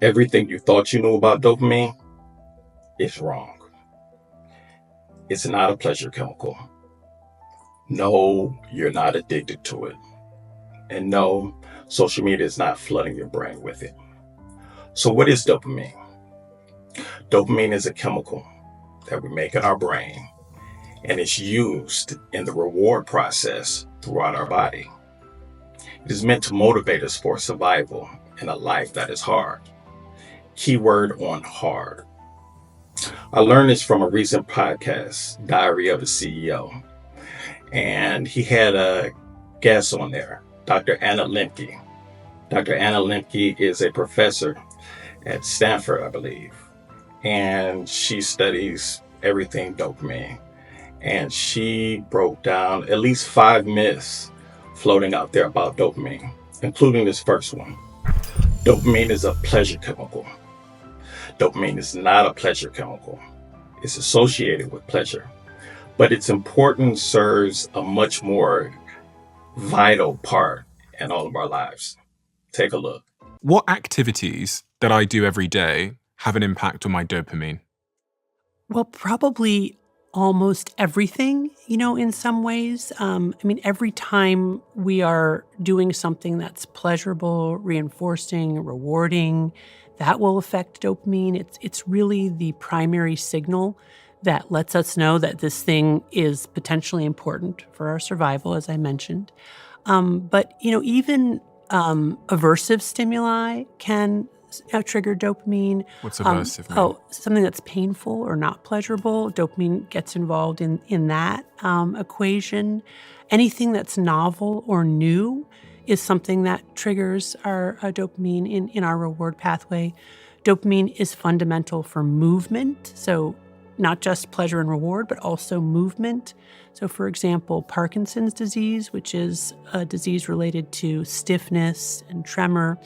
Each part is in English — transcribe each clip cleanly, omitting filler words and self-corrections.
Everything you thought you knew about dopamine is wrong. It's not a pleasure chemical. No, you're not addicted to it. And no, social media is not flooding your brain with it. So, what is dopamine? Dopamine is a chemical that we make in our brain, and it's used in the reward process throughout our body. It is meant to motivate us for survival in a life that is hard. Keyword on hard. I learned this from a recent podcast, Diary of a CEO, and he had a guest on there, Dr. Anna Lembke. Dr. Anna Lembke is a professor at Stanford, I believe, and she studies everything dopamine. And she broke down at least 5 myths floating out there about dopamine, including this first one. Dopamine is a pleasure chemical. Dopamine is not a pleasure chemical. It's associated with pleasure, but its importance serves a much more vital part in all of our lives. Take a look. What activities that I do every day have an impact on my dopamine? Well, probably almost everything, in some ways. Every time we are doing something that's pleasurable, reinforcing, rewarding, that will affect dopamine. It's really the primary signal that lets us know that this thing is potentially important for our survival, as I mentioned. But even aversive stimuli can trigger dopamine. What's aversive mean? Something that's painful or not pleasurable. Dopamine gets involved in that equation. Anything that's novel or new is something that triggers our dopamine in our reward pathway. Dopamine is fundamental for movement, so not just pleasure and reward, but also movement. So, for example, Parkinson's disease, which is a disease related to stiffness and tremor,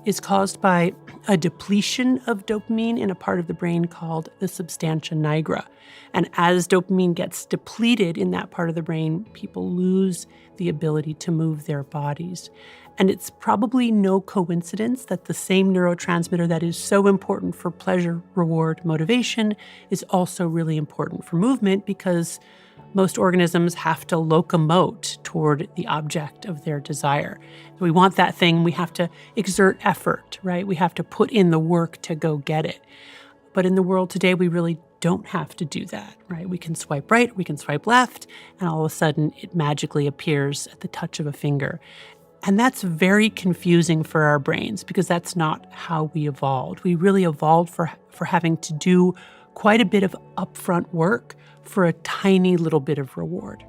is caused by a depletion of dopamine in a part of the brain called the substantia nigra. And as dopamine gets depleted in that part of the brain, people lose the ability to move their bodies. And it's probably no coincidence that the same neurotransmitter that is so important for pleasure, reward, motivation is also really important for movement, because most organisms have to locomote toward the object of their desire. So we want that thing, we have to exert effort, right? We have to put in the work to go get it. But in the world today, we really don't have to do that, right? We can swipe right, we can swipe left, and all of a sudden it magically appears at the touch of a finger. And that's very confusing for our brains, because that's not how we evolved. We really evolved for having to do quite a bit of upfront work for a tiny little bit of reward.